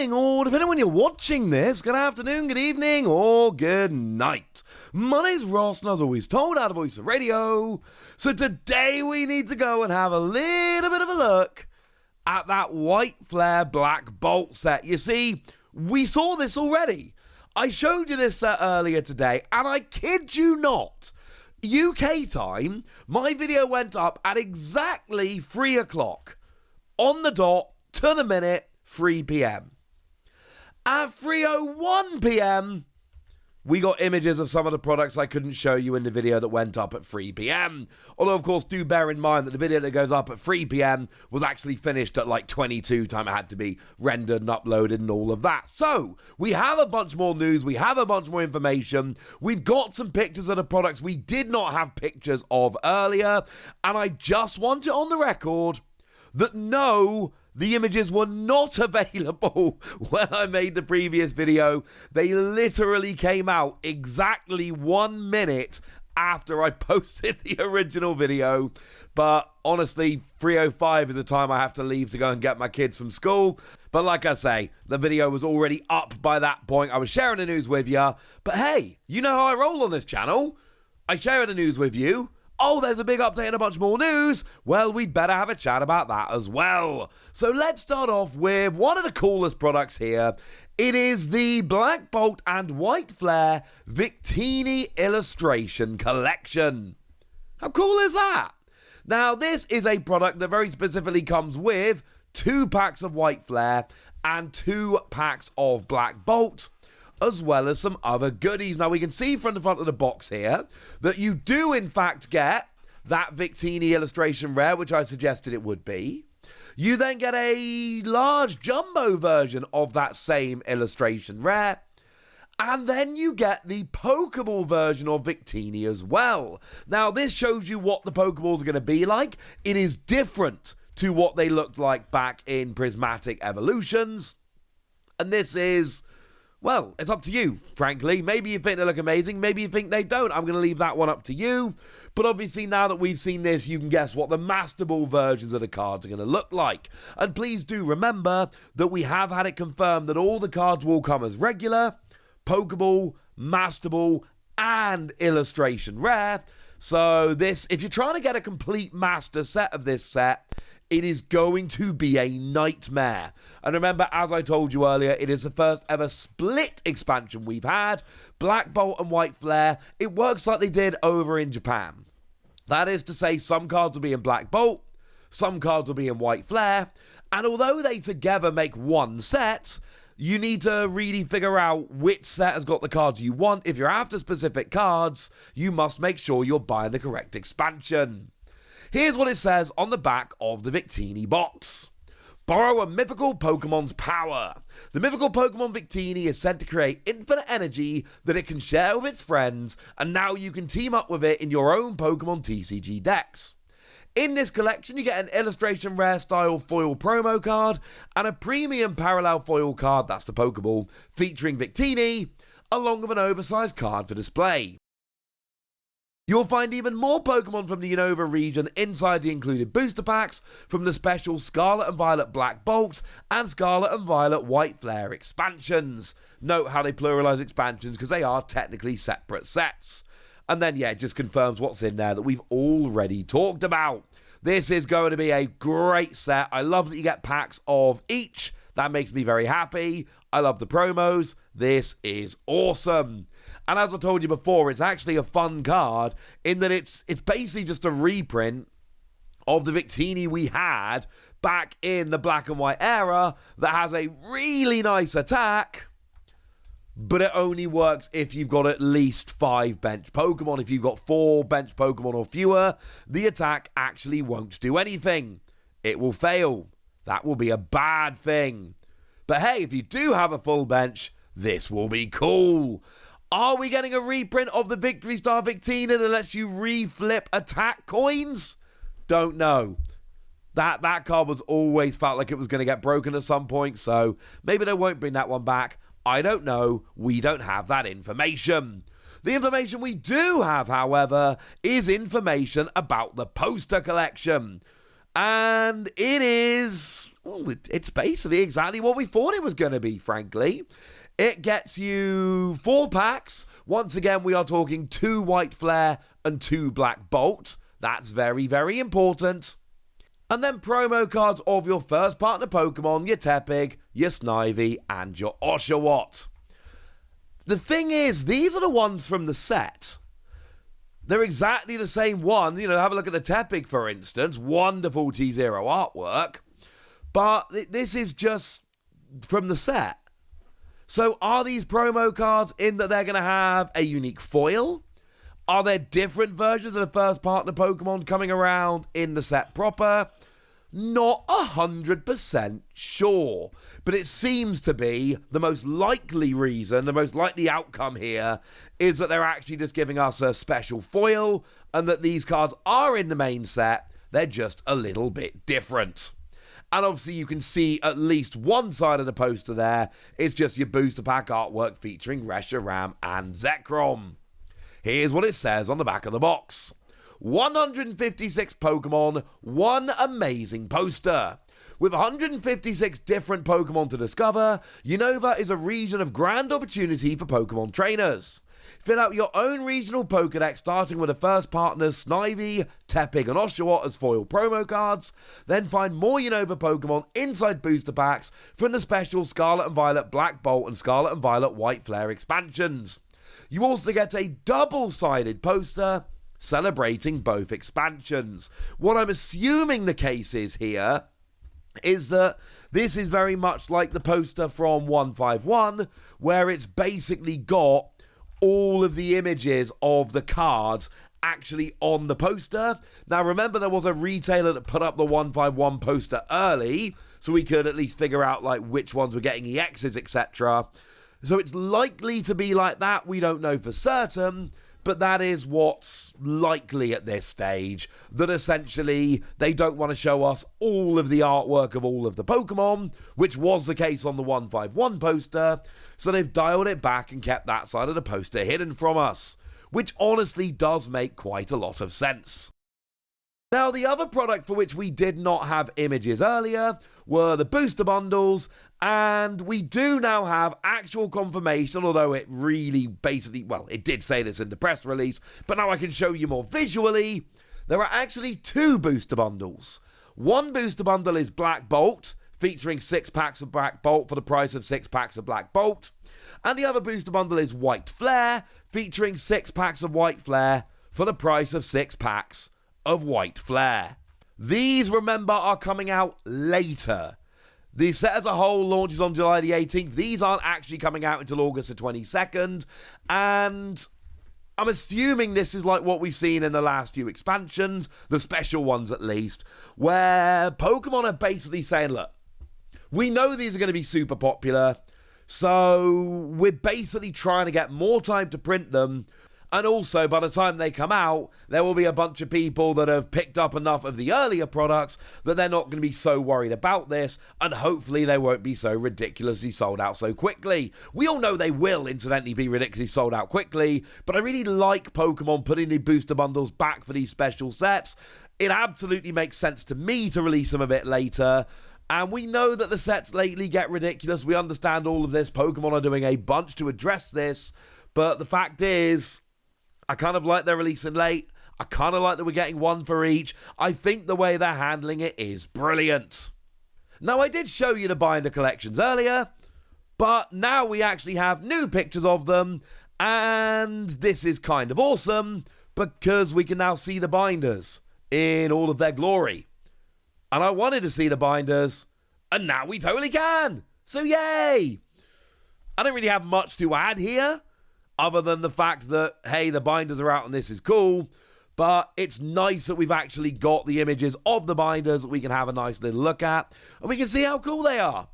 morning, or depending on when you're watching this, good afternoon, good evening, or good night. My name's Ross, and as always told, out of Voice of Radio. So today we need to go and have a little bit of a look at that White Flare Black Bolt set. You see, we saw this already. I showed you this set earlier today, and I kid you not, UK time, my video went up at exactly 3 o'clock. On the dot, to the minute, 3 p.m. At 3:01 p.m, we got images of some of the products I couldn't show you in the video that went up at 3 p.m. Although, of course, do bear in mind that the video that goes up at 3 p.m. was actually finished at like 22 time. It had to be rendered and uploaded and all of that. So, we have a bunch more news. We have a bunch more information. We've got some pictures of the products we did not have pictures of earlier. And I just want it on the record that no, the images were not available when I made the previous video. They literally came out exactly 1 minute after I posted the original video. But honestly, 3:05 is the time I have to leave to go and get my kids from school. But like I say, the video was already up by that point. I was sharing the news with you. But hey, you know how I roll on this channel. I share the news with you. Oh, there's a big update and a bunch more news. Well, we'd better have a chat about that as well. So let's start off with one of the coolest products here. It is the Black Bolt and White Flare Victini Illustration Collection. How cool is that? Now, this is a product that very specifically comes with 2 packs of White Flare and 2 packs of Black Bolt, as well as some other goodies. Now, we can see from the front of the box here that you do, in fact, get that Victini illustration rare, which I suggested it would be. You then get a large jumbo version of that same illustration rare. And then you get the Pokeball version of Victini as well. Now, this shows you what the Pokeballs are going to be like. It is different to what they looked like back in Prismatic Evolutions. And this is, well, it's up to you, frankly. Maybe you think they look amazing. Maybe you think they don't. I'm going to leave that one up to you. But obviously, now that we've seen this, you can guess what the Master Ball versions of the cards are going to look like. And please do remember that we have had it confirmed that all the cards will come as regular, Pokeball, Master Ball, and Illustration Rare. So this, if you're trying to get a complete master set of this set, it is going to be a nightmare. And remember, as I told you earlier, it is the first ever split expansion we've had. Black Bolt and White Flare. It works like they did over in Japan. That is to say, some cards will be in Black Bolt, some cards will be in White Flare. And although they together make one set, you need to really figure out which set has got the cards you want. If you're after specific cards, you must make sure you're buying the correct expansion. Here's what it says on the back of the Victini box. Borrow a mythical Pokemon's power. The mythical Pokemon Victini is said to create infinite energy that it can share with its friends, and now you can team up with it in your own Pokemon TCG decks. In this collection, you get an illustration rare style foil promo card and a premium parallel foil card, that's the Pokeball, featuring Victini, along with an oversized card for display. You'll find even more Pokemon from the Unova region inside the included booster packs from the special Scarlet and Violet Black Bolt and Scarlet and Violet White Flare expansions. Note how they pluralize expansions because they are technically separate sets. And then, yeah, it just confirms what's in there that we've already talked about. This is going to be a great set. I love that you get packs of each. That makes me very happy. I love the promos. This is awesome. And as I told you before, it's actually a fun card in that it's basically just a reprint of the Victini we had back in the black and white era that has a really nice attack, but it only works if you've got at least 5 bench Pokemon. If you've got 4 bench Pokemon or fewer, the attack actually won't do anything. It will fail. That will be a bad thing. But hey, if you do have a full bench, this will be cool. Are we getting a reprint of the Victory Star Victini that lets you reflip attack coins? Don't know. That card was always felt like it was going to get broken at some point, so maybe they won't bring that one back. I don't know. We don't have that information. The information we do have, however, is information about the poster collection. And it's basically exactly what we thought it was going to be, frankly. It gets you 4 packs. Once again, we are talking 2 White Flare and 2 Black Bolt. That's very, very important. And then promo cards of your first partner Pokemon, your Tepig, your Snivy, and your Oshawott. The thing is, these are the ones from the set. They're exactly the same one. Have a look at the Tepig, for instance. Wonderful T0 artwork. But this is just from the set. So are these promo cards in that they're going to have a unique foil? Are there different versions of the first partner Pokemon coming around in the set proper? Not 100% sure. But it seems to be the most likely reason, the most likely outcome here, is that they're actually just giving us a special foil, and that these cards are in the main set, they're just a little bit different. And obviously you can see at least one side of the poster there. It's just your booster pack artwork featuring Reshiram and Zekrom. Here's what it says on the back of the box. 156 Pokemon, one amazing poster. With 156 different Pokemon to discover, Unova is a region of grand opportunity for Pokemon trainers. Fill out your own regional Pokedex starting with the first partners Snivy, Tepig and Oshawott as foil promo cards, then find more Unova Pokemon inside booster packs from the special Scarlet and Violet Black Bolt and Scarlet and Violet White Flare expansions. You also get a double-sided poster celebrating both expansions. What I'm assuming the case is here is that this is very much like the poster from 151, where it's basically got all of the images of the cards actually on the poster. Now remember, there was a retailer that put up the 151 poster early, so we could at least figure out which ones were getting EXs, etc. So it's likely to be like that. We don't know for certain, but that is what's likely at this stage, that essentially they don't want to show us all of the artwork of all of the Pokemon, which was the case on the 151 poster, so they've dialed it back and kept that side of the poster hidden from us, which honestly does make quite a lot of sense. Now, the other product for which we did not have images earlier were the booster bundles, and we do now have actual confirmation, although it really basically, it did say this in the press release, but now I can show you more visually. There are actually 2 booster bundles. One booster bundle is Black Bolt, featuring 6 packs of Black Bolt for the price of 6 packs of Black Bolt, and the other booster bundle is White Flare, featuring 6 packs of White Flare for the price of 6 packs of White Flare. These, remember, are coming out later. The set as a whole launches on July the 18th. These aren't actually coming out until August the 22nd, and I'm assuming this is like what we've seen in the last few expansions, the special ones at least, where Pokemon are basically saying, look, we know these are going to be super popular, so we're basically trying to get more time to print them. And also, by the time they come out, there will be a bunch of people that have picked up enough of the earlier products that they're not going to be so worried about this, and hopefully they won't be so ridiculously sold out so quickly. We all know they will, incidentally, be ridiculously sold out quickly, but I really like Pokemon putting the booster bundles back for these special sets. It absolutely makes sense to me to release them a bit later. And we know that the sets lately get ridiculous. We understand all of this. Pokemon are doing a bunch to address this, but the fact is, I kind of like they're releasing late. I kind of like that we're getting one for each. I think the way they're handling it is brilliant. Now, I did show you the binder collections earlier, but now we actually have new pictures of them, and this is kind of awesome because we can now see the binders in all of their glory. And I wanted to see the binders, and now we totally can. So yay! I don't really have much to add here, other than the fact that, hey, the binders are out and this is cool, but it's nice that we've actually got the images of the binders that we can have a nice little look at, and we can see how cool they are.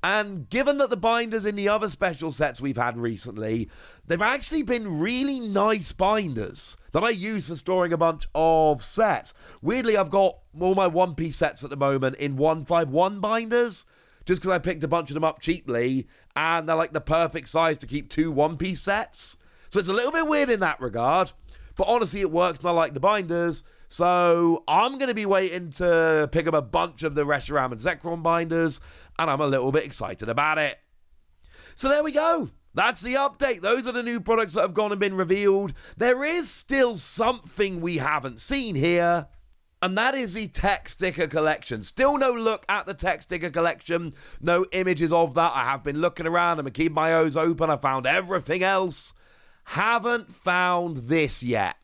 And given that the binders in the other special sets we've had recently, they've actually been really nice binders that I use for storing a bunch of sets. Weirdly, I've got all my One Piece sets at the moment in 151 binders, just because I picked a bunch of them up cheaply, and they're like the perfect size to keep 2 One Piece sets. So it's a little bit weird in that regard, but honestly it works and I like the binders, So I'm going to be waiting to pick up a bunch of the Reshiram and Zekrom binders, and I'm a little bit excited about it. So there we go. That's the update. Those are the new products that have gone and been revealed. There is still something we haven't seen here, and that is the tech sticker collection. Still no look at the tech sticker collection. No images of that. I have been looking around. I'm keeping my eyes open. I found everything else. Haven't found this yet.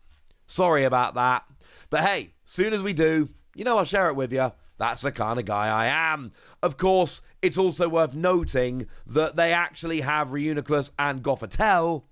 Sorry about that. But hey, soon as we do, I'll share it with you. That's the kind of guy I am. Of course, it's also worth noting that they actually have Reuniclus and Gothitelle,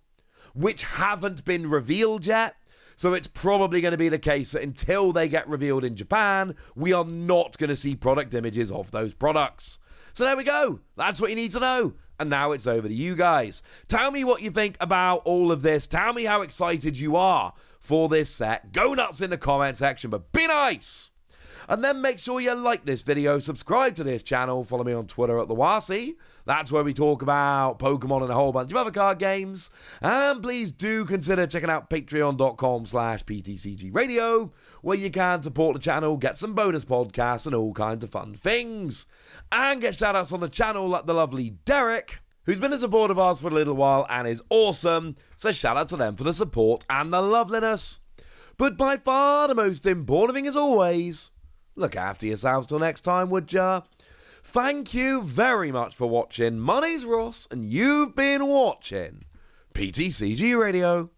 which haven't been revealed yet. So it's probably going to be the case that until they get revealed in Japan, we are not going to see product images of those products. So there we go. That's what you need to know. And now it's over to you guys. Tell me what you think about all of this. Tell me how excited you are for this set. Go nuts in the comment section, but be nice. And then make sure you like this video, subscribe to this channel, follow me on Twitter at @TheWasi. That's where we talk about Pokemon and a whole bunch of other card games. And please do consider checking out patreon.com/PTCG where you can support the channel, get some bonus podcasts and all kinds of fun things. And get shoutouts on the channel like the lovely Derek, who's been a supporter of ours for a little while and is awesome. So shout out to them for the support and the loveliness. But by far the most important thing as always, look after yourselves till next time, would ya? Thank you very much for watching. My name's Ross, and you've been watching PTCG Radio.